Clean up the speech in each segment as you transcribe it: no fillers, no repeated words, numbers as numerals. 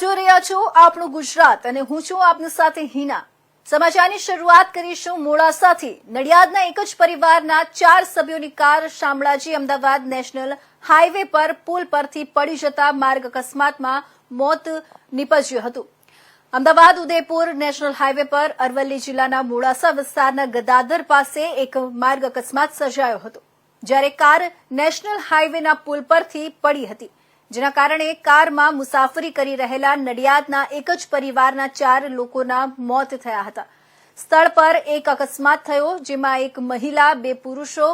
જોઈ રહ્યા છો આપણું ગુજરાત અને હું છું આપની સાથે હિના। સમાચારની શરૂઆત કરીશું મોડાસાથી। નડિયાદના એક જ પરિવારના 4 સભ્યોની car Shamlaji Ahmedabad national highway પર પુલ પરથી પડી જતા માર્ગ અકસ્માતમાં મોત નીપજ્યું હતું। અમદાવાદ ઉદયપુર નેશનલ હાઈવે પર અરવલ્લી જિલ્લાના મોડાસા વિસ્તારના ગદાદર પાસે એક માર્ગ અકસ્માત સર્જાયો હતો, જ્યારે કાર નેશનલ હાઈવેના પુલ પરથી પડી હતી, જેના કારણે કારમાં મુસાફરી કરી રહેલા નડિયાદના એક જ પરિવારના 4 લોકોના મોત થયા હતા। સ્થળ પર એક અકસ્માત થયો, જેમાં એક મહિલા, 2 પુરુષો,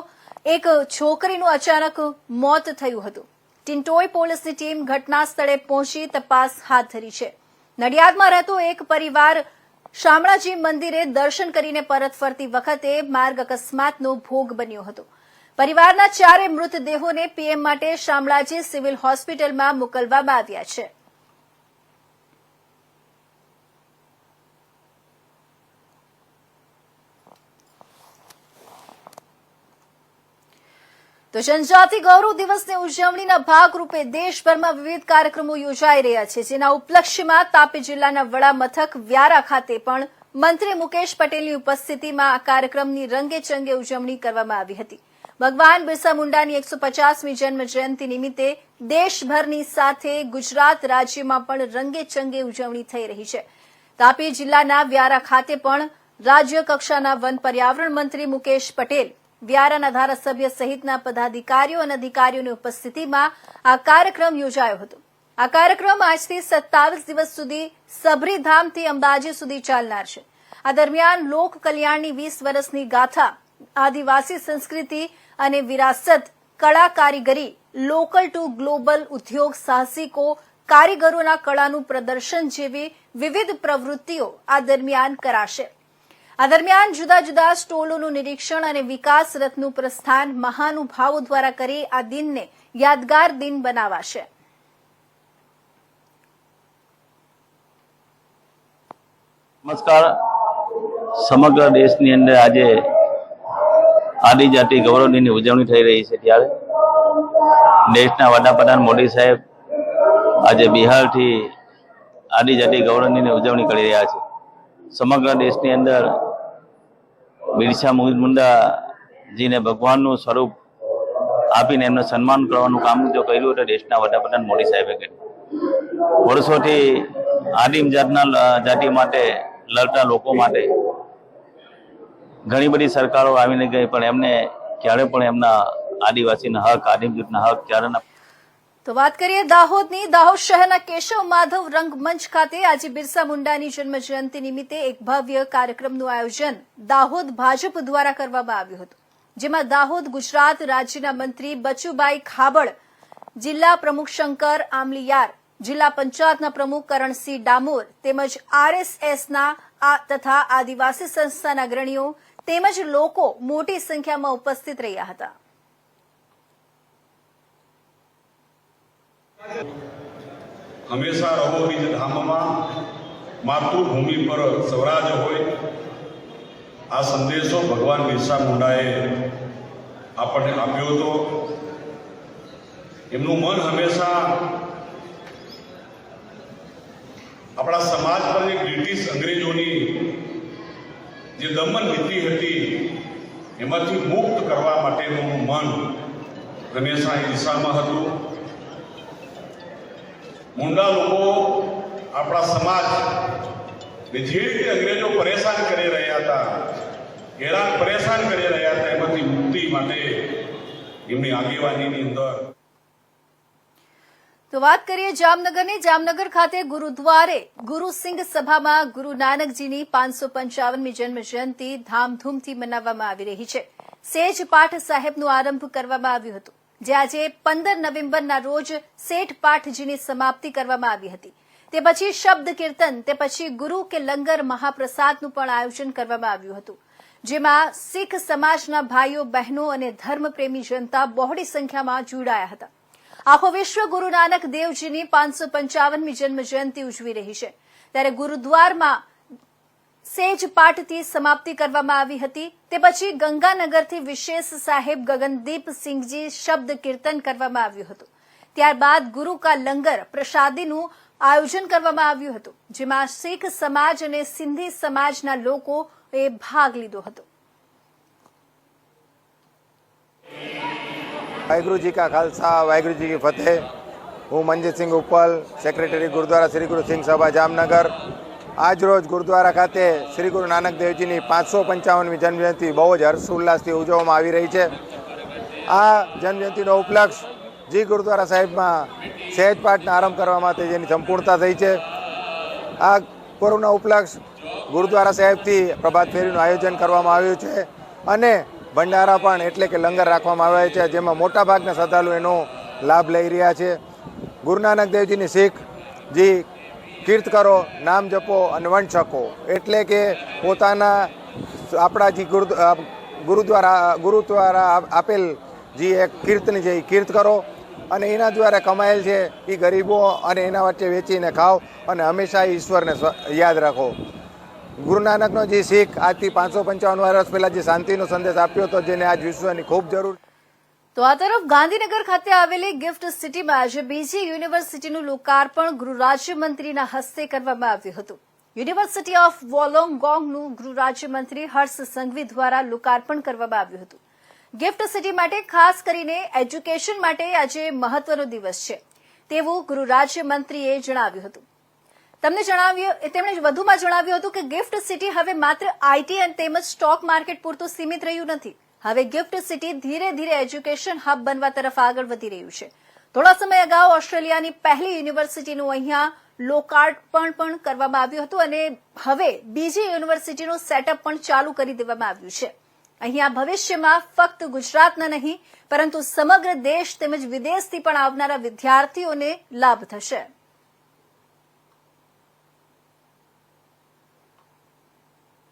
એક છોકરીનું અચાનક મોત થયું હતું। ટિન્ટોઈ પોલીસની ટીમ ઘટના સ્થળે પહોંચી તપાસ હાથ ધરી છે। નડિયાદમાં રહેતો એક પરિવાર શામળાજી મંદિરે દર્શન કરીને પરત ફરતી વખતે માર્ગ અકસ્માતનો ભોગ બન્યો હતો। પરિવારના 4 મૃતદેહોને પીએમ માટે શામળાજી સિવિલ હોસ્પિટલમાં મોકલવામાં આવ્યા છે। તો જનજાતિ ગૌરવ દિવસની ઉજવણીના ભાગરૂપે દેશભરમાં વિવિધ કાર્યક્રમો યોજાઈ રહ્યા છે, જેના ઉપલક્ષ્યમાં તાપી જિલ્લાના વડા મથક વ્યારા ખાતે પણ મંત્રી મુકેશ પટેલની ઉપસ્થિતિમાં આ કાર્યક્રમની રંગેચંગે ઉજવણી કરવામાં આવી હતી। ભગવાન બિરસા મુંડાની 150મી જન્મ જયંતિ નિમિત્તે દેશભરની સાથે ગુજરાત રાજ્યમાં પણ રંગેચંગે ઉજવણી થઈ રહી છે। તાપી જિલ્લાના વ્યારા ખાતે પણ રાજ્ય કક્ષાના વન પર્યાવરણ મંત્રી મુકેશ પટેલ, વ્યારાના ધારાસભ્ય સહિતના પદાધિકારીઓ અને અધિકારીઓની ઉપસ્થિતિમાં આ કાર્યક્રમ યોજાયો હતો। આ કાર્યક્રમ આજથી 27 દિવસ સુધી સબરીધામથી અંબાજી સુધી ચાલનાર છે। આ દરમિયાન લોક કલ્યાણની 20 વર્ષની ગાથા, આદિવાસી સંસ્કૃતિ અને વિરાસત, કળા કારીગરી, લોકલ ટુ ગ્લોબલ ઉદ્યોગ સાહસિકો, કારીગરોના કળાનું પ્રદર્શન જેવી વિવિધ પ્રવૃત્તિઓ આ દરમિયાન કરાશે। આ દરમિયાન જુદા જુદા સ્ટોલોનું નિરીક્ષણ અને વિકાસ રથનું પ્રસ્થાન મહાનુભાવો દ્વારા કરી આ દિનને યાદગાર દિન બનાવાશે। નમસ્કાર। સમગ્ર દેશની અંદર આજે આદિજાતિ ગૌરવ દિનની ઉજવણી થઈ રહી છે, ત્યારે દેશના વડાપ્રધાન મોદી સાહેબ આજે બિહારથી આદિજાતિ ગૌરવ દિનની ઉજવણી કરી રહ્યા છે। સમગ્ર દેશની અંદર બિરસા મુંડાજીને ભગવાનનું સ્વરૂપ આપીને એમને સન્માન કરવાનું કામ જો કર્યું તો દેશના વડાપ્રધાન મોદી સાહેબે કર્યું। વર્ષોથી આદિમ જાતિ માટે લડતા લોકો માટે ઘણી બધી સરકારો આવીને ગઈ, પણ એમને ક્યારે પણ એમના આદિવાસીના હક, આદિમ જૂથના હક ક્યારે ના। તો વાત કરીએ દાહોદની। દાહોદ શહેરના કેશવ માધવ રંગમંચ ખાતે આજે બિરસા મુંડાની જન્મ જયંતિ નિમિત્તે એક ભવ્ય કાર્યક્રમનું આયોજન દાહોદ ભાજપ દ્વારા કરવામાં આવ્યું હતું, જેમાં દાહોદ ગુજરાત રાજ્યના મંત્રી બચુભાઈ ખાબડ, જિલ્લા પ્રમુખ શંકર આમલીયાર, જિલ્લા પંચાયતના પ્રમુખ કરણસિંહ ડામોર તેમજ આરએસએસના તથા આદિવાસી સંસ્થાના અગ્રણીઓ તેમજ લોકો મોટી સંખ્યામાં ઉપસ્થિત રહ્યા હતા। હંમેશા રહો નિજ ધામમાં, માતૃભૂમિ પર સ્વરાજ હોય, આ સંદેશો ભગવાન બિરસા મુંડાએ આપણને આપ્યો હતો। એમનું મન હંમેશા આપણા સમાજ પર જે બ્રિટિશ અંગ્રેજોની જે દમન નીતિ હતી એમાંથી મુક્ત કરવા માટેનું મન હંમેશા એ દિશામાં હતું। મુંડા લોકો આપણા સમાજ જે રીતે અંગ્રેજો પરેશાન કરી રહ્યા હતા, હેરાન પરેશાન કરી રહ્યા હતા, એમાંથી મુક્તિ માટે એમની આગેવાનીની અંદર। તો વાત કરીએ જામનગરની। જામનગર ખાતે ગુરુદ્વારે ગુરુ સિંઘ સભામાં ગુરુ નાનકજીની 555મી જન્મ જયંતિ ધામધૂમથી મનાવવામાં આવી રહી છે। સેજ પાઠ સાહેબનો આરંભ કરવામાં આવ્યું હતું, જે આજે 15 નવેમ્બરના રોજ શેઠ પાઠજીની સમાપ્તિ કરવામાં આવી હતી। તે પછી શબ્દ કીર્તન, તે પછી ગુરુ કે લંગર મહાપ્રસાદનું પણ આયોજન કરવામાં આવ્યું હતું, જેમાં શીખ સમાજના ભાઈઓ બહેનો અને ધર્મપ્રેમી જનતા બહોળી સંખ્યામાં જોડાયા હતા। આખો વિશ્વ ગુરુ નાનક દેવજીની 555મી જન્મ જયંતિ ઉજવી રહી છે, ત્યારે ગુરુદ્વારમાં સેજ પાઠથી સમાપ્તિ કરવામાં આવી હતી। તે પછી ગંગાનગરથી વિશેષ સાહેબ ગગનદીપ સિંહજી શબ્દ કીર્તન કરવામાં આવ્યું હતું। ત્યારબાદ ગુરુ કા લંગર પ્રસાદીનું આયોજન કરવામાં આવ્યું હતું, જેમાં શીખ સમાજ અને સિંધી સમાજના લોકોએ ભાગ લીધો હતો. वाहिगुरु जी का खालसा वाहिगुरु जी की फतेह. હું મનજીત સિંહ ઉપલ, સેક્રેટરી ગુરુદ્વારા શ્રી ગુરુ સિંહ સભા જામનગર. આજ રોજ ગુરુદ્વારા ખાતે શ્રી ગુરુ નાનક દેવજીની 555મી જન્મજયંતિ બહુ જ હર્ષોલ્લાસથી ઉજવવામાં આવી રહી છે. આ જન્મજયંતિનો ઉપલક્ષ જી ગુરુદ્વારા સાહેબમાં સહેજ પાઠના આરંભ કરવા માટે જેની સંપૂર્ણતા થઈ છે. આ પર્વનો ઉપલક્ષ ગુરુદ્વારા સાહેબથી પ્રભાત ફેરીનું આયોજન કરવામાં આવ્યું છે અને ભંડારા પણ એટલે કે લંગર રાખવામાં આવ્યા છે, જેમાં મોટાભાગના શ્રદ્ધાળુ એનો લાભ લઈ રહ્યા છે. ગુરુ નાનક દેવજીની શીખ જી કીર્ત કરો, નામ જપો અને વંશ શકો, એટલે કે પોતાના આપણા જે ગુરુ દ્વારા આપેલ જે એક કીર્તન છે એ કીર્ત કરો અને એના દ્વારા કમાયેલ છે એ ગરીબો અને એના વચ્ચે વેચીને ખાઓ અને હંમેશા ઈશ્વરને યાદ રાખો. ગુરુ નાનકનો જે શીખ આજથી 555 વર્ષ પહેલાં જે શાંતિનો સંદેશ આપ્યો હતો, જેને આજ વિશ્વની ખૂબ જરૂર. તો આ તરફ ગાંધીનગર ખાતે આવેલી ગિફ્ટ સિટીમાં આજે બીજી યુનિવર્સિટીનું લોકાર્પણ ગૃહ રાજ્યમંત્રીના હસ્તે કરવામાં આવ્યું હતું. યુનિવર્સિટી ઓફ વોલોંગોંગનું ગૃહ રાજ્યમંત્રી હર્ષ સંઘવી દ્વારા લોકાર્પણ કરવામાં આવ્યું હતું. ગિફ્ટ સિટી માટે ખાસ કરીને એજ્યુકેશન માટે આજે મહત્વનો દિવસ છે તેવું ગૃહ રાજ્યમંત્રીએ જણાવ્યું હતું. તેમણે વધુમાં જણાવ્યું હતું કે ગિફ્ટ સિટી હવે માત્ર આઈટી અને તેમજ સ્ટોક માર્કેટ પૂરતું સીમિત રહ્યું નથી. હવે ગિફ્ટ સિટી ધીરે ધીરે એજ્યુકેશન હબ બનવા તરફ આગળ વધી રહ્યું છે. થોડા સમય અગાઉ ઓસ્ટ્રેલિયાની પહેલી યુનિવર્સિટીનું અહીંયા લોકાર્પણ પણ કરવામાં આવ્યું હતું અને હવે બીજી યુનિવર્સિટીનું સેટઅપ પણ ચાલુ કરી દેવામાં આવ્યું છે. અહીંયા ભવિષ્યમાં ફક્ત ગુજરાતના નહીં પરંતુ સમગ્ર દેશ તેમજ વિદેશથી પણ આવનારા વિદ્યાર્થીઓને લાભ થશે.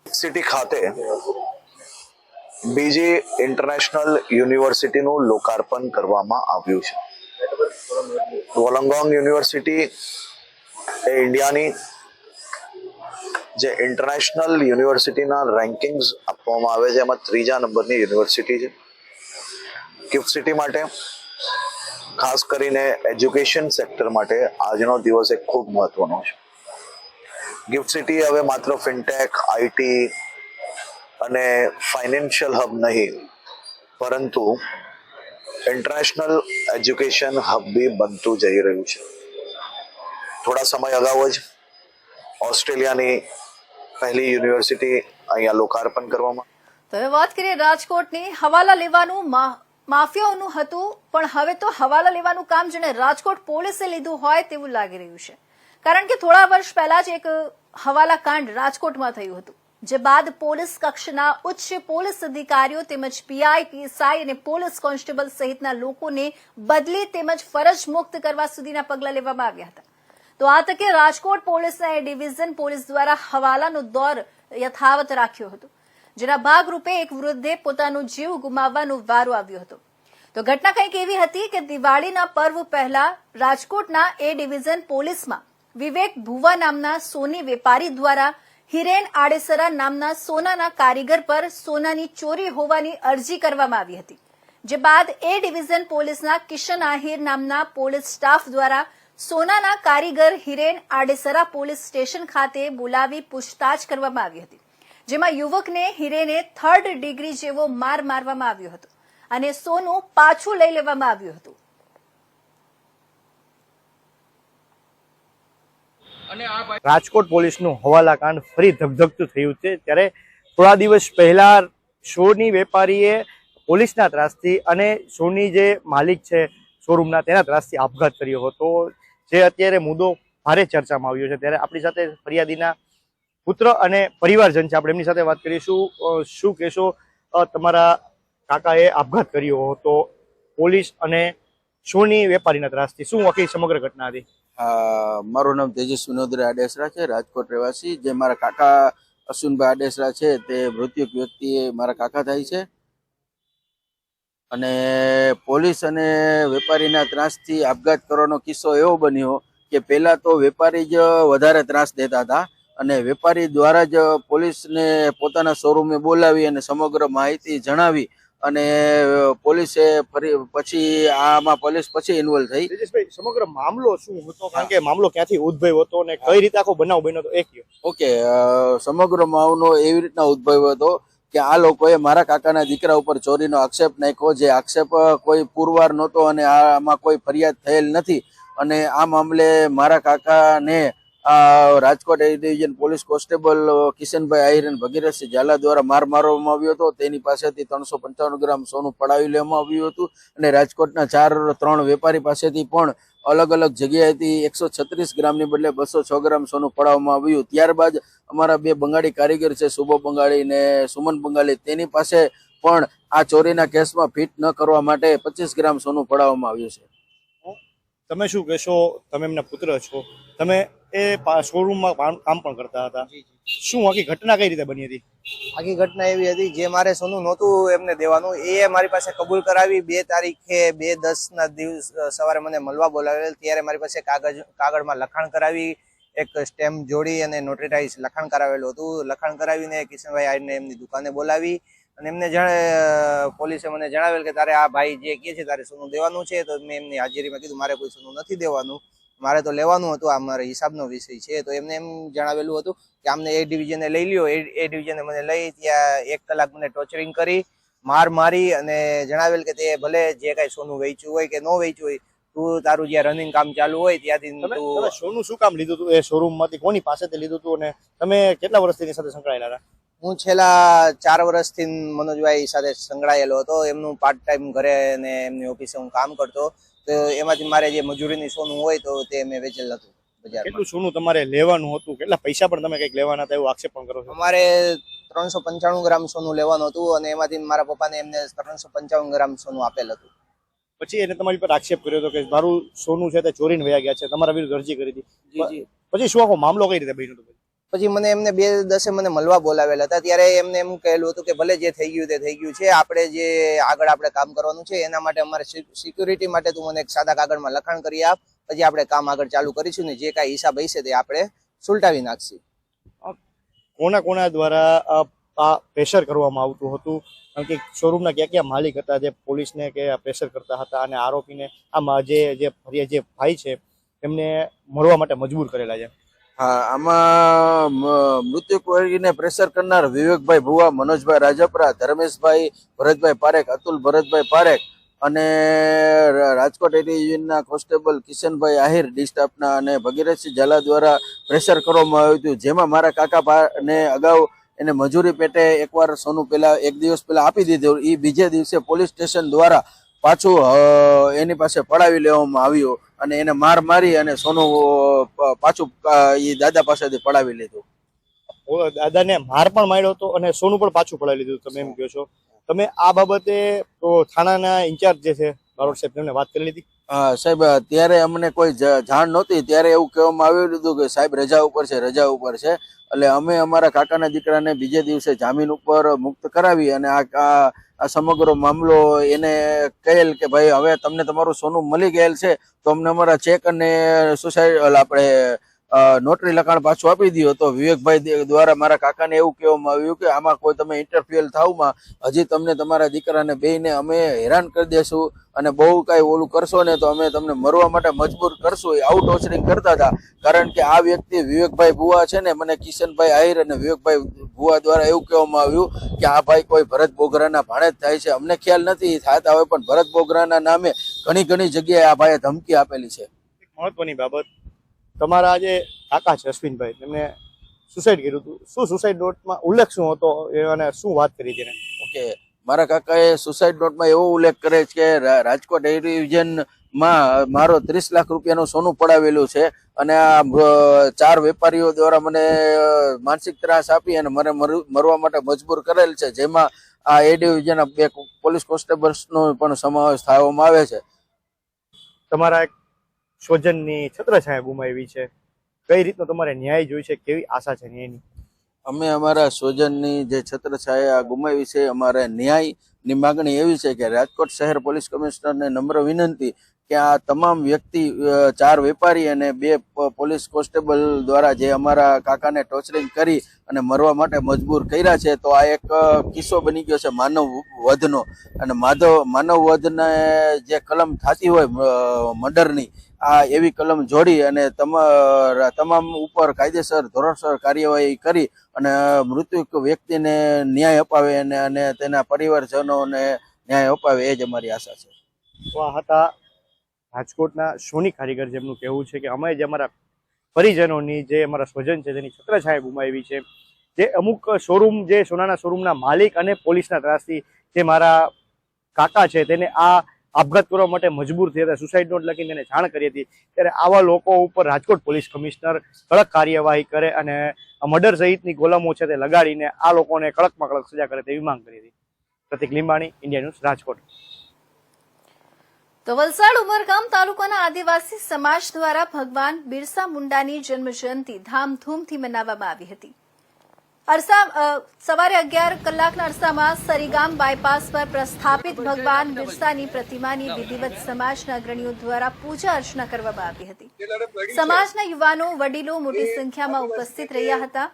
સિટી ખાતે બીજી ઇન્ટરનેશનલ યુનિવર્સિટીનું લોકાર્પણ કરવામાં આવ્યું છે. વોલોંગોંગ યુનિવર્સિટી એ ઇન્ડિયાની જે ઇન્ટરનેશનલ યુનિવર્સિટીના રેન્કિંગ્સ આપવામાં આવે છે એમાં 3જા નંબરની યુનિવર્સિટી છે. ગિફ્ટ સિટી માટે ખાસ કરીને એજ્યુકેશન સેક્ટર માટે આજનો દિવસ એક ખૂબ મહત્વનો છે. ગિફ્ટ સિટી હવે માત્ર ફિનટેક, આઈટી અને ફાઇનાન્શિયલ હબ નહીં પરંતુ ઇન્ટરનેશનલ એજ્યુકેશન હબ બી બનતું જઈ રહ્યું છે. થોડા સમય અગાઉ જ ઓસ્ટ્રેલિયાની પહેલી યુનિવર્સિટી અહીંયા લોકાર્પણ કરવામાં. તો હવે વાત કરીએ રાજકોટની. હવાલા લેવાનું માફિયાઓનું હતું, પણ હવે તો હવાલા લેવાનું કામ જેને રાજકોટ પોલીસે લીધું હોય તેવું લાગી રહ્યું છે. કારણ કે થોડા વર્ષ પહેલા જ એક હવાલા કાંડ રાજકોટમાં થયું હતું, જે બાદ પોલીસ કક્ષના ઉચ્ચ પોલીસ અધિકારીઓ તેમજ પીઆઈ, પીએસઆઈ અને પોલીસ કોન્સ્ટેબલ સહિતના લોકોને બદલી તેમજ ફરજ મુક્ત કરવા સુધીના પગલાં લેવામાં આવ્યા હતા. તો આ તકે રાજકોટ પોલીસના એ ડિવિઝન પોલીસ દ્વારા હવાલાનો દોર યથાવત રાખ્યો હતો, જેના ભાગરૂપે એક વૃદ્ધે પોતાનો જીવ ગુમાવવાનો વારો આવ્યો હતો. તો ઘટના કંઈક એવી હતી કે દિવાળીના પર્વ પહેલા રાજકોટના એ ડિવિઝન પોલીસમાં વિવેક ભુવા નામના સોની વેપારી દ્વારા હિરેન આડેસરા નામના સોનાના કારીગર પર સોનાની ચોરી હોવાની અરજી કરવામાં આવી હતી. જે બાદ એ ડિવિઝન પોલીસના કિશન આહિર નામના પોલીસ સ્ટાફ દ્વારા સોનાના કારીગર હિરેન આડેસરા પોલીસ સ્ટેશન ખાતે બોલાવી પૂછતાછ કરવામાં આવી હતી, જેમાં યુવકને હિરેને 3rd ડિગ્રી જેવો માર મારવામાં આવ્યો હતો અને સોનું પાછું લઈ લેવામાં આવ્યું હતું. રાજકોટ પોલીસનું હવાલા કાંડ ફરી ધગધગતું થયું છે. ત્યારે થોડા દિવસ પહેલા સોની વેપારીએ પોલીસના ત્રાસથી અને સોની જે માલિક છે શોરૂમના તેના ત્રાસથી આપઘાત કર્યો હતો, જે અત્યારે મુદ્દો ભારે ચર્ચામાં આવ્યો છે. ત્યારે આપણી સાથે ફરિયાદીના પુત્ર અને પરિવારજન છે, આપણે એમની સાથે વાત કરીશું. શું કહેશો, તમારા કાકાએ આપઘાત કર્યો હતો પોલીસ અને સોની વેપારીના ત્રાસથી, શું આખી સમગ્ર ઘટના હતી? મારું નામ તેજસ વિનોદભાઈ આડેસરા છે, રાજકોટ રહેવાસી. જે મારા કાકા અશ્વિનભાઈ આડેસરા છે તે મૃત્યુક વ્યક્તિ મારા કાકા થાય છે અને પોલીસ અને વેપારીના ત્રાસથી આપઘાત કરવાનો કિસ્સો એવો બન્યો કે પહેલા તો વેપારી જ વધારે ત્રાસ દેતા હતા અને વેપારી દ્વારા જ પોલીસને પોતાના શોરૂમે બોલાવી અને સમગ્ર માહિતી જણાવી અને પોલીસે ફરી પછી આમાં પોલીસ પછી ઇન્વોલ્વ થઈ. તેજસભાઈ, સમગ્ર મામલો શું હતો? કારણ કે મામલો ક્યાંથી ઉદ્ભવ્યો હતો અને કઈ રીતે આખો બનાવ બન્યો હતો એ કહો. ઓકે, સમગ્ર મામલો એવી રીતના ઉદ્ભવ્યો હતો કે આ લોકોએ મારા કાકાના દીકરા ઉપર ચોરીનો આક્ષેપ નાખ્યો, જે આક્ષેપ કોઈ પુરવાર નહોતો અને આમાં કોઈ ફરિયાદ થયેલ નથી. અને આ મામલે મારા કાકાને રાજકોટ એ division police constable Kishanbhai Ahir અને ભગીરથસિંહ ઝાલા દ્વારા માર મારવામાં આવ્યો હતો. તેની પાસેથી 355 ગ્રામ સોનું પડાવી લેવામાં આવ્યું હતું અને રાજકોટના 3 વેપારી પાસેથી પણ અલગ અલગ જગ્યાએથી 136 ગ્રામની બદલે 206 ગ્રામ સોનું પડાવવામાં આવ્યું. ત્યારબાદ અમારા 2 બંગાળી કારીગર છે, શુભો બંગાળી ને સુમન બંગાળી, તેની પાસે પણ આ ચોરીના કેસમાં ફિટ ન કરવા માટે 25 ગ્રામ સોનું પડાવવામાં આવ્યું છે. તમે શું કહેશો? તમે એમના પુત્ર છો, તમે એ શોરૂમમાં કામ પણ કરતા હતા. શું આખી ઘટના કઈ રીતે બની હતી? આખી ઘટના એવી હતી, જે મારે સોનું નહોતું એમને દેવાનું, એ મારી પાસે કબૂલ કરાવી. 2 તારીખે 2/10 દિવસ સવારે મને મળવા બોલાવેલ. ત્યારે મારી પાસે કાગળમાં લખાણ કરાવી, એક સ્ટેમ્પ જોડી અને નોટરીટાઇઝ લખાણ કરાવેલું હતું. લખાણ કરાવીને કિશનભાઈ આહિરને એમની દુકાને બોલાવી અને એમને પોલીસે મને જણાવેલ કે તારે આ ભાઈ જે કહે છે તારે સોનું દેવાનું છે. તો મેં એમની હાજરીમાં કીધું મારે કોઈ સોનું નથી દેવાનું, મારે તો લેવાનું હતું, આ મારા હિસાબનો વિષય છે. તો એમને એમ જણાવેલું હતું કે આમને એ ડિવિઝને લઈ લ્યો. એ ડિવિઝને મને લઈ ત્યાં 1 કલાક મને ટોર્ચરિંગ કરી, માર મારી અને જણાવેલ કે તે ભલે જે કાંઈ સોનું વેચ્યું હોય કે ન વેચ્યું હોય, તું તારું જ્યાં રનિંગ કામ ચાલુ હોય ત્યાંથી તમે સોનું શું કામ લીધું હતું? એ શોરૂમમાંથી કોની પાસેથી લીધું હતું અને તમે કેટલા વર્ષથી એની સાથે સંકળાયેલા હતા? હું છેલ્લા 4 વર્ષથી મનોજભાઈ સાથે સંકળાયેલો હતો. એમનું પાર્ટ ટાઈમ ઘરે અને એમની ઓફિસે હું કામ કરતો, તો એમાંથી મારે જે મજૂરીની સોનું હોય તો તે મેં વેચેલ હતું બજારમાં. કેટલું સોનું તમારે લેવાનું હતું? કેટલા પૈસા પણ તમે કંઈક લેવાના હતા એવું આક્ષેપ પણ કરો છો? અમારે 395 ગ્રામ સોનું લેવાનું હતું અને એમાંથી મારા પપ્પાને એમને 355 ગ્રામ સોનું આપેલ હતું. પછી એને તમારી પર આક્ષેપ કર્યો હતો કે મારું સોનું છે તે ચોરીને વયા ગયા છે, તમારા વિરુદ્ધ અરજી કરી હતી. પછી શું આખો મામલો કઈ રીતે બન્યો હતો? પછી મને એમને 2/10 મને મળવા બોલાવેલ હતા. ત્યારે એમને એમ કહેલું હતું કે ભલે જે થઈ ગયું તે થઈ ગયું છે, આપણે જે આગળ આપણે કામ કરવાનું છે એના માટે અમારે સિક્યુરિટી માટે તું મને એક સાદા કાગળમાં લખાણ કરી આપ, પછી આપણે કામ આગળ ચાલુ કરીશું ને જે કાંઈ હિસાબ હશે તે આપણે સુલટાવી નાખશું. કોના દ્વારા આ પ્રેશર કરવામાં આવતું હતું? કારણ કે શોરૂમના ક્યાં માલિક હતા જે પોલીસને કે પ્રેશર કરતા હતા અને આરોપીને આમાં જે ભાઈ છે એમને મળવા માટે મજબૂર કરેલા છે? હા, આમાં મૃત્યુને પ્રેશર કરનાર વિવેકભાઈ ભુવા, મનોજભાઈ રાજપરા, ધર્મેશભાઈ ભરતભાઈ પારેખ, અતુલ ભરતભાઈ પારેખ અને રાજકોટ એ ડિવિઝનના કોન્સ્ટેબલ કિશનભાઈ આહિર ડી સ્ટાફના અને ભગીરથસિંહ ઝાલા દ્વારા પ્રેશર કરવામાં આવ્યું હતું. જેમાં મારા કાકાને અગાઉ એને મજૂરી પેટે એકવાર સોનું એક દિવસ પહેલા આપી દીધું. એ બીજે દિવસે પોલીસ સ્ટેશન દ્વારા પાછું એની પાસે પડાવી લેવામાં આવ્યું અને એને માર મારી અને સોનું પાછું એ દાદા પાસેથી પડાવી લીધું. દાદાને માર પણ માર્યો હતો અને સોનું પણ પાછું પડાવી લીધું તમે એમ કહો છો. તમે આ બાબતે તો થાણાના ઇન્ચાર્જ જે છે બારોટ સાહેબ તેમને વાત કરી લીધી? હા સાહેબ, ત્યારે અમને કોઈ જાણ નહોતી. ત્યારે એવું કહેવામાં આવ્યું હતું કે સાહેબ રજા ઉપર છે. એટલે અમે અમારા કાકાના દીકરાને બીજે દિવસે જામીન ઉપર મુક્ત કરાવી અને આ સમગ્ર મામલો એને કહેલ કે ભાઈ હવે તમને તમારું સોનું મળી ગયેલ છે તો અમને અમારા ચેક અને આપણે નોટરી લખાણ પાછું આપી દો. તો વિવેકભાઈ દ્વારા મારા કાકાને એવું કહેવામાં આવ્યું કે આમાં કોઈ તમે ઇન્ટરફિયર થાવમાં હજી તમને તમારા દીકરાને બેયને અમે હેરાન કરી દેશું અને બહુ કાંઈ ઓલું કરશો ને તો અમે તમને મરવા માટે મજબૂર કરશું. આઉટ ટોર્ચરિંગ કરતા હતા. કારણ કે આ વ્યક્તિ વિવેકભાઈ ભુવા છે ને, મને કિશનભાઈ આહિર અને વિવેકભાઈ ભુવા દ્વારા એવું કહેવામાં આવ્યું કે આ ભાઈ કોઈ ભરત બોગરાના ભાણે જ થાય છે. અમને ખ્યાલ નથી થતા હોય પણ ભરત બોગરાના નામે ઘણી જગ્યાએ આ ભાઈએ ધમકી આપેલી છે. મહત્વની બાબત, તમારા જે કાકા છે અશ્વિનભાઈ, તેમને સુસાઇડ કર્યું હતું. શું સુસાઇડ નોટમાં ઉલ્લેખ શું હતો અને શું વાત કરી તેને? ઓકે, મારા કાકાએ સુસાઇડ નોટમાં એવો ઉલ્લેખ કરે છે કે રાજકોટ એ ડિવિઝનમાં મારો 30 લાખ રૂપિયાનું સોનું પડાવેલું છે અને આ 4 વેપારીઓ દ્વારા મને માનસિક ત્રાસ આપી અને મને મરવા માટે મજબૂર કરેલ છે. જેમાં આ એ ડિવિઝનના 2 પોલીસ કોન્સ્ટેબલ્સનો પણ સમાવેશ થવામાં આવે છે. તમારા એક સ્વજનની છત્રછાયા ગુમાવી છે, કઈ રીતનો તમારે ન્યાય જોઈ છે? કેવી આશા છે ન્યાયની? અમે અમારા સ્વજનની જે છત્રછાયા ગુમાવી છે, અમારે ન્યાયની માગણી એવી છે કે રાજકોટ શહેર પોલીસ કમિશનરને નમ્ર વિનંતી કે આ તમામ વ્યક્તિ 4 વેપારી અને 2 પોલીસ કોન્સ્ટેબલ દ્વારા જે અમારા કાકાને ટોર્ચરિંગ કરી અને મરવા માટે મજબૂર કર્યા છે, તો આ એક કિસ્સો બની ગયો છે માનવ વધનો. અને માનવ વધને જે કલમ થતી હોય મર્ડરની, આ એવી કલમ જોડી અને તમામ ઉપર કાયદેસર ધોરણસર કાર્યવાહી કરી અને મૃત્યુ વ્યક્તિને ન્યાય અપાવે અને તેના પરિવારજનોને ન્યાય અપાવે, એ જ અમારી આશા છે. તો આ હતા રાજકોટના સોની કારીગર, જેમનું કહેવું છે કે અમે જે અમારા પરિજનોની, જે અમારા સ્વજન છે તેની છત્રછાયા ગુમાવી છે. જે અમુક શોરૂમ, જે સોનાના શોરૂમના માલિક અને પોલીસના ત્રાસથી જે મારા કાકા છે તેને આ આપઘાત કરવા માટે મજબૂર થયા હતા, સુસાઇડ નોટ લખીને તેને જાણ કરી હતી, ત્યારે આવા લોકો ઉપર રાજકોટ પોલીસ કમિશનર કડક કાર્યવાહી કરે અને મર્ડર સહિતની કોલમો છે તે લગાડીને આ લોકોને કડકમાં કડક સજા કરે તેવી માંગ કરી હતી. પ્રતિક લીંબાણી, ઇન્ડિયા ન્યૂઝ, રાજકોટ. તો વલસાડ ઉમરગામ તાલુકાના આદિવાસી સમાજ દ્વારા ભગવાન બિરસા મુંડાની જન્મજયંતિ ધામધૂમથી મનાવવામાં આવી હતી. સવારે 11 કલાકના અરસામાં સરીગામ બાયપાસ પર પ્રસ્થાપિત ભગવાન બિરસાની પ્રતિમાની વિધિવત સમાજના અગ્રણીઓ દ્વારા પૂજા અર્ચના કરવામાં આવી હતી. સમાજના યુવાનો, વડીલો મોટી સંખ્યામાં ઉપસ્થિત રહ્યા હતા.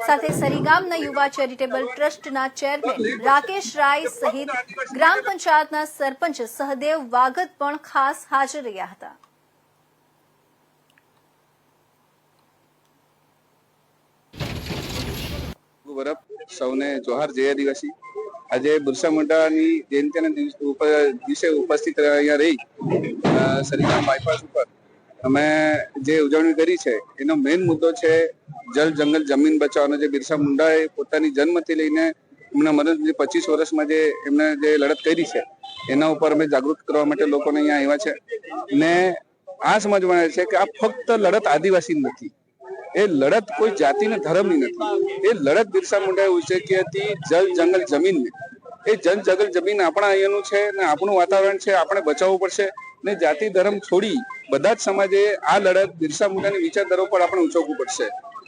સાથે સરીગામના યુવા ચેરિટેબલ ટ્રસ્ટના ચેરમેન રાકેશ રાય સહિત ગ્રામ પંચાયતના સરપંચ સહદેવ વાગત પણ ખાસ હાજર રહ્યા હતા. સૌને જોહાર, જય આદિવાસી. આજે બિરસા મુંડાની જયંતિના દિવસે ઉપસ્થિત અહીંયા રહી સરીગામ બાયપાસ ઉપર અમે જે ઉજવણી કરી છે એનો મેઇન મુદ્દો છે જલ જંગલ જમીન બચાવવાનો. જે બિરસા મુંડાએ પોતાની જન્મથી લઈને એમના મરણ 25 વર્ષમાં જે એમને જે લડત કરી છે એના ઉપર અમે જાગૃત કરવા માટે લોકોને અહીંયા આવ્યા છે. ને આ સમજવાનું છે કે આ ફક્ત લડત આદિવાસી નથી, એ લડત કોઈ જાતિ ને ધર્મની નથી. એ લડત બિરસા મુંડાએ ઉચેકી હતી જલ જંગલ જમીનને. એ જલ જંગલ જમીન આપણા અહીંયાનું છે ને આપણું વાતાવરણ છે, આપણે બચાવવું પડશે. ને જાતિ ધર્મ છોડી બધા જ સમાજે આ લડત બિરસા મુંડાની વિચારધારા પર આપણે ઉચકવું પડશે.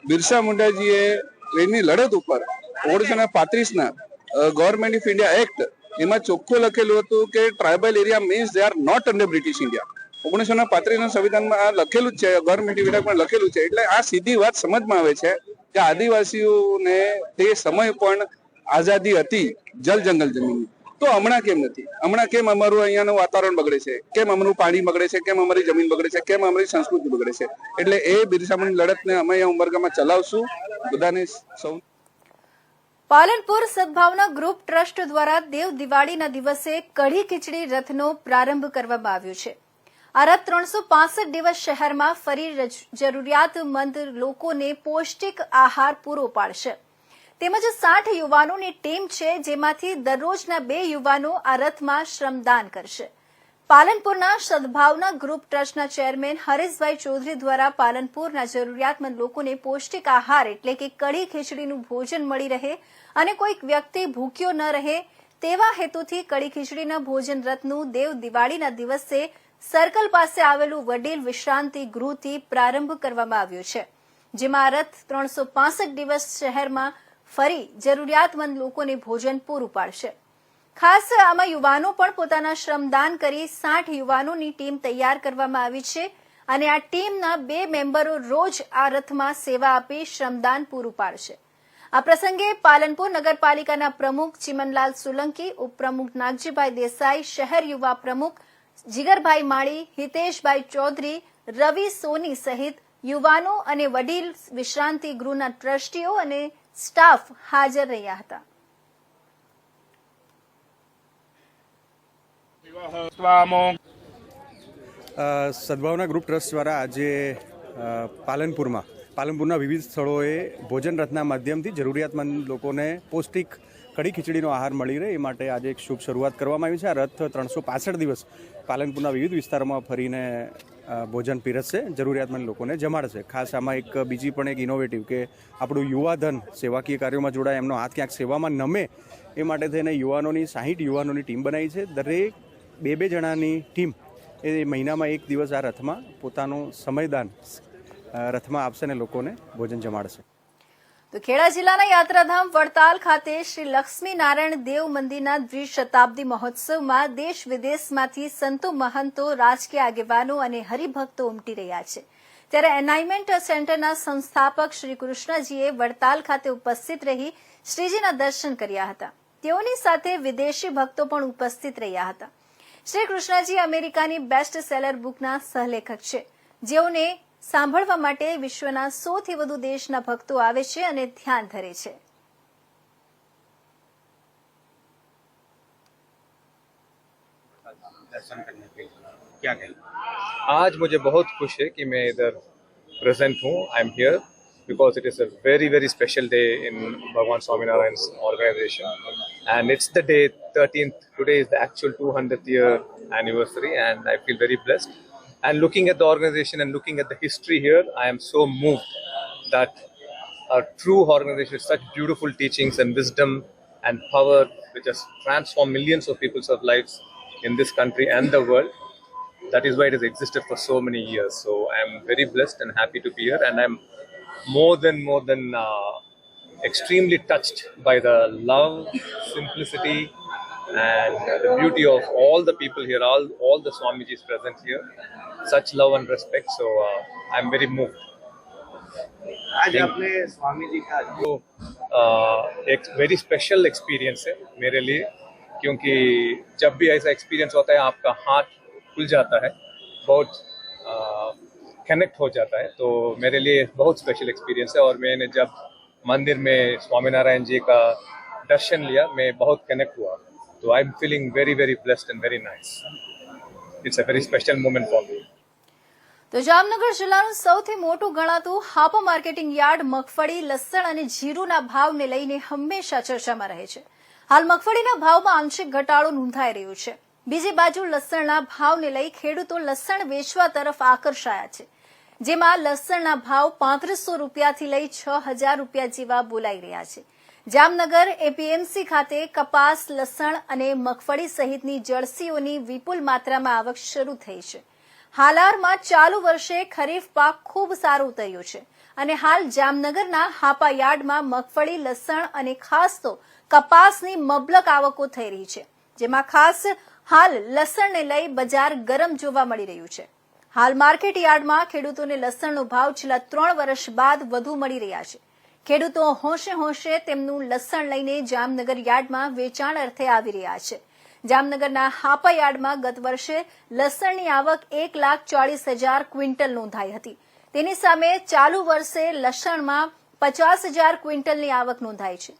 બિરસા મુંડાજીએ એની લડત ઉપર 1935ના ગવર્મેન્ટ ઓફ ઇન્ડિયા એક્ટ એમાં ચોખ્ખું લખેલું હતું કે tribal area means they are not under British India. 1935ના સંવિધાનમાં આ લખેલું જ છે, ગવર્મેન્ટ ઓફ ઇન્ડિયા પણ લખેલું છે. એટલે આ સીધી વાત સમજમાં આવે છે કે આદિવાસીઓને તે સમય પણ આઝાદી હતી જલ જંગલ જમીનની. તો હમણાં કેમ નથી? હમણાં કેમ અમારું અહીંયાનું વાતાવરણ બગડે છે? કેમ અમારું પાણી બગડે છે? કેમ અમારી જમીન બગડે છે? કેમ અમારી સંસ્કૃતિ બગડે છે? એટલે એ બિરસા મુંડાની લડતને અમે અહીંયા ઉમરગામમાં ચલાવશું. બધાને સૌ. પાલનપુર સદભાવના ગ્રુપ ટ્રસ્ટ દ્વારા દેવ દિવાળીના દિવસે કઢી ખીચડી રથનો પ્રારંભ કરવામાં આવ્યો છે. આ રથ 365 દિવસ શહેરમાં ફરી જરૂરિયાતમંદ લોકોને પૌષ્ટિક આહાર પૂરો પાડશે. તેમજ 60 યુવાનોની ટીમ છે, જેમાંથી દરરોજના 2 યુવાનો આ રથમાં શ્રમદાન કરશે. પાલનપુરના સદભાવના ગ્રુપ ટ્રસ્ટના ચેરમેન હરેશભાઈ ચૌધરી દ્વારા પાલનપુરના જરૂરિયાતમંદ લોકોને પૌષ્ટિક આહાર એટલે કે કઢી ખીચડીનું ભોજન મળી રહે અને કોઈક વ્યક્તિ ભૂખ્યો ન રહે તેવા હેતુથી કઢી ખીચડીના ભોજન રથનું દેવ દિવાળીના દિવસે સર્કલ પાસે આવેલું વડીલ વિશ્રાંતિ ગૃહથી પ્રારંભ કરવામાં આવ્યો છે, જેમાં રથ 365 દિવસ શહેરમાં ફરી જરૂરિયાતમંદ લોકોને ભોજન પૂરું પાડશે. ખાસ આમાં યુવાનો પણ પોતાના શ્રમદાન કરી 60 યુવાનોની ટીમ તૈયાર કરવામાં આવી છે અને આ ટીમના 2 મેમ્બરો રોજ આ રથમાં સેવા આપી શ્રમદાન પૂરું પાડશે. આ પ્રસંગે પાલનપુર નગરપાલિકાના પ્રમુખ ચિમનલાલ સોલંકી, ઉપપ્રમુખ નાગજીભાઈ દેસાઈ, શહેર યુવા પ્રમુખ જીગરભાઈ માળી, હિતેશભાઈ ચૌધરી, રવિ સોની સહિત યુવાનો અને વડીલ વિશ્રાંતિ ગૃહના ટ્રસ્ટીઓ અને સ્ટાફ હાજર રહ્યા હતા. સદભાવના ગ્રુપ ટ્રસ્ટ દ્વારા આજે પાલનપુરના વિવિધ સ્થળોએ ભોજન રથના માધ્યમથી જરૂરિયાતમંદ લોકોને પૌષ્ટિક કઢી ખીચડીનો આહાર મળી રહે એ માટે આજે એક શુભ શરૂઆત કરવામાં આવી છે. આ રથ 365 દિવસ પાલનપુરના વિવિધ વિસ્તારોમાં ફરીને ભોજન પીરસશે, જરૂરિયાતમંદ લોકોને જમાડશે. ખાસ આમાં એક બીજી પણ એક ઇનોવેટિવ કે આપણું યુવાધન સેવાકીય કાર્યોમાં જોડાય, એમનો હાથ ક્યાંક સેવામાં નમે એ માટે થઈને 60 યુવાનોની ટીમ બનાવી છે. દરેક 2 જણાની ટીમ એ મહિનામાં એક દિવસ આ રથમાં પોતાનું સમયદાન રથમાં આપશે અને લોકોને ભોજન જમાડશે. તો ખેડા જિલ્લાના યાત્રાધામ વડતાલ ખાતે શ્રી લક્ષ્મી નારાયણ દેવ મંદિરના દ્વિશતાબ્દી મહોત્સવમાં દેશ વિદેશમાંથી સંતો મહંતો રાજકીય આગેવાનો અને હરિભક્તો ઉમટી રહ્યા છે ત્યારે એનાઇનમેન્ટ સેન્ટરના સંસ્થાપક શ્રી કૃષ્ણજીએ વડતાલ ખાતે ઉપસ્થિત રહી શ્રીજીના દર્શન કર્યા હતા. તેઓની સાથે વિદેશી ભક્તો પણ ઉપસ્થિત રહ્યા હતા. શ્રી કૃષ્ણજી અમેરિકાની બેસ્ટ સેલર બુકના સહલેખક છે, જેઓને સાંભળવા માટે વિશ્વના 100 થી વધુ દેશના ભક્તો આવે છે અને ધ્યાન ધરે છે. आज मुझे बहुत खुश है कि मैं इधर प्रेजेंट हूँ. I am here because it is a very very special day in Bhagwan Swaminarayan's organization, and it's the day 13th. Today is the actual 200th year anniversary, and I feel very blessed. And looking at the organization and looking at the history here, I am so moved that a true organization with such beautiful teachings and wisdom and power which has transformed millions of people's lives in this country and the world, that is why it has existed for so many years. So I am very blessed and happy to be here, and I am more than extremely touched by the love, simplicity and the beauty of all the people here, all the Swamijis present here. Such love and respect, so I am very moved. आज अपने स्वामी जी का तो एक very special experience है मेरे लिए, क्योंकि जब भी ऐसा एक्सपीरियंस होता है आपका हार्ट खुल जाता है, बहुत कनेक्ट हो जाता है. तो मेरे लिए बहुत स्पेशल एक्सपीरियंस है, और मैंने जब मंदिर में स्वामीनारायण जी का दर्शन लिया मैं बहुत कनेक्ट हुआ. तो I am feeling very very blessed and very nice. It's a very special moment for me. તો જામનગર જિલ્લાનું સૌથી મોટું ગણાતું હાપા માર્કેટિંગ યાર્ડ મગફળી, લસણ અને જીરુના ભાવને લઈને હંમેશા ચર્ચામાં રહે છે. હાલ મગફળીના ભાવમાં આંશિક ઘટાડો નોંધાઈ રહ્યો છે. બીજી બાજુ લસણના ભાવને લઈ ખેડૂતો લસણ વેચવા તરફ આકર્ષાયા છે, જેમાં લસણના ભાવ 3500 રૂપિયાથી લઈ 6000 રૂપિયા જેવા બોલાઈ રહ્યા છે. જામનગર એપીએમસી ખાતે કપાસ, લસણ અને મગફળી સહિતની જળસીઓની વિપુલ માત્રામાં આવક શરૂ થઈ છે. હાલારમાં ચાલુ વર્ષે ખરીફ પાક ખૂબ સારો ઉતર્યો છે અને હાલ જામનગરના હાપા યાર્ડમાં મગફળી, લસણ અને ખાસ તો કપાસની મબલક આવકો થઈ રહી છે, જેમાં ખાસ હાલ લસણને લઈ બજાર ગરમ જોવા મળી રહ્યું છે. હાલ માર્કેટ યાર્ડમાં ખેડૂતોને લસણનો ભાવ છેલ્લા 3 વર્ષ બાદ વધુ મળી રહ્યા છે. ખેડૂતો હોંશે તેમનું લસણ લઈને જામનગર યાર્ડમાં વેચાણ અર્થે આવી રહ્યા છે. જામનગરના હાપા યાર્ડમાં ગત વર્ષે લસણની આવક 1,40,000 ક્વિન્ટલ નોંધાઈ હતી. તેની સામે ચાલુ વર્ષે લસણમાં 50,000 ક્વિન્ટલની આવક નોંધાઈ છે.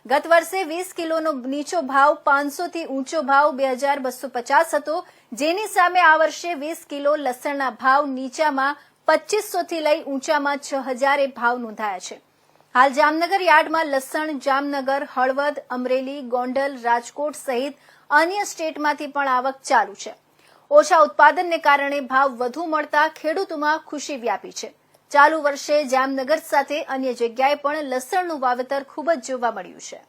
ગત વર્ષે 20 કિલોનો નીચો ભાવ 500 થી ઊંચો ભાવ 2,250 હતો, જેની સામે આ વર્ષે 20 કિલો લસણના ભાવ નીચામાં 2500 થી લઈ ઊંચામાં 6,000 ભાવ નોંધાયા છે. હાલ જામનગર યાર્ડમાં લસણ જામનગર, હળવદ, અમરેલી, ગોંડલ, રાજકોટ સહિત અન્ય સ્ટેટમાંથી પણ આવક ચાલુ છે. ઓછા ઉત્પાદનને કારણે ભાવ વધુ મળતા ખેડૂતોમાં ખુશી વ્યાપી છે. ચાલુ વર્ષે જામનગર સાથે અન્ય જગ્યાએ પણ લસણનું વાવેતર ખૂબ જ જોવા મળ્યું છે.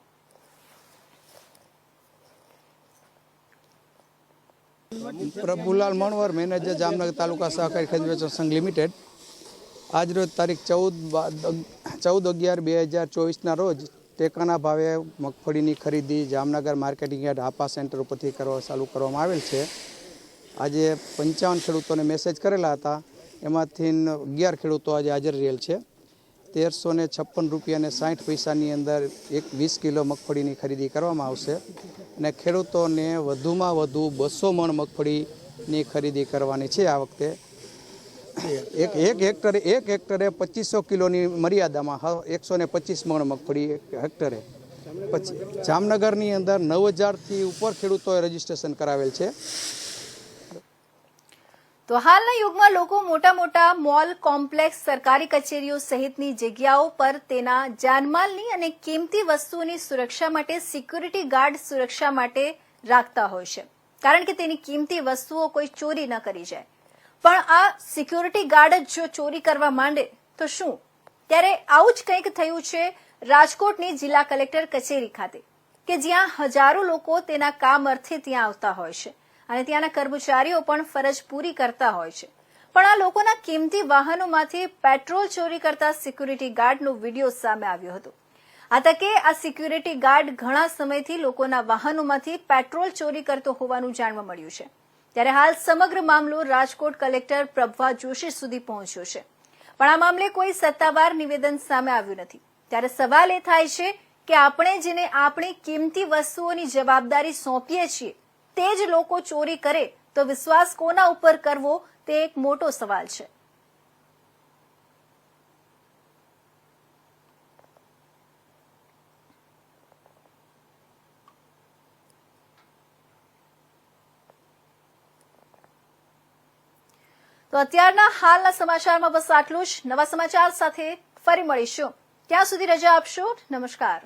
પ્રભુલાલ મણવર, મેનેજર જામનગર તાલુકા સહકારી ખરીદ વેચાણ સંઘ લિમિટેડ. આજરોજ તારીખ 14/11/2024ના રોજ ટેકાના ભાવે મગફળીની ખરીદી Jamnagar marketing yard Hapa centre ઉપરથી ચાલુ કરવામાં આવેલ છે. આજે 55 ખેડૂતોને મેસેજ કરેલા હતા, એમાંથી 11 ખેડૂતો આજે હાજર રહેલ છે. 1356 રૂપિયા અને 60 પૈસાની અંદર 20 કિલો મગફળીની ખરીદી કરવામાં આવશે અને ખેડૂતોને વધુમાં વધુ 200 મણ મગફળીની ખરીદી કરવાની છે. આ વખતે એક હેક્ટરે 2500 કિલોની મર્યાદામાં 125 મણ મગફળી હેક્ટરે. પછી જામનગરની અંદર 9000થી ઉપર ખેડૂતોએ રજીસ્ટ્રેશન કરાવેલ છે. તો હાલના યુગમાં લોકો મોટા મોલ, કોમ્પ્લેક્સ, સરકારી કચેરીઓ સહિતની જગ્યાઓ પર તેના જાનમાલની અને કિંમતી વસ્તુઓની સુરક્ષા માટે સિક્યુરિટી ગાર્ડ સુરક્ષા માટે રાખતા હોય છે, કારણ કે તેની કિંમતી વસ્તુઓ કોઈ ચોરી ન કરી જાય. પણ આ સિક્યુરિટી ગાર્ડ જ જો ચોરી કરવા માંડે તો શું? ત્યારે આવું જ કંઈક થયું છે રાજકોટની જિલ્લા કલેક્ટર કચેરી ખાતે, કે જ્યાં હજારો લોકો તેના કામ અર્થે ત્યાં આવતા હોય છે અને ત્યાંના કર્મચારીઓ પણ ફરજ પૂરી કરતા હોય છે. પણ આ લોકોના કિંમતી વાહનોમાંથી પેટ્રોલ ચોરી કરતા સિક્યુરિટી ગાર્ડનો વિડીયો સામે આવ્યો હતો. આ તકે આ સિક્યુરિટી ગાર્ડ ઘણા સમયથી લોકોના વાહનોમાંથી પેટ્રોલ ચોરી કરતો હોવાનું જાણવા મળ્યું છે. ત્યારે હાલ સમગ્ર મામલો રાજકોટ કલેક્ટર પ્રભા જોશી સુધી પહોંચ્યો છે, પણ આ મામલે કોઈ સત્તાવાર નિવેદન સામે આવ્યું નથી. ત્યારે સવાલ એ થાય છે કે આપણે જેને આપણી કિંમતી વસ્તુઓની જવાબદારી સોંપીએ છીએ તે જ લોકો ચોરી કરે તો વિશ્વાસ કોના ઉપર કરવો તે એક મોટો સવાલ છે. તો અત્યારના હાલના સમાચારમાં બસ આટલું જ. નવા સમાચાર સાથે ફરી મળીશું. ત્યાં સુધી રજા આપશો. નમસ્કાર.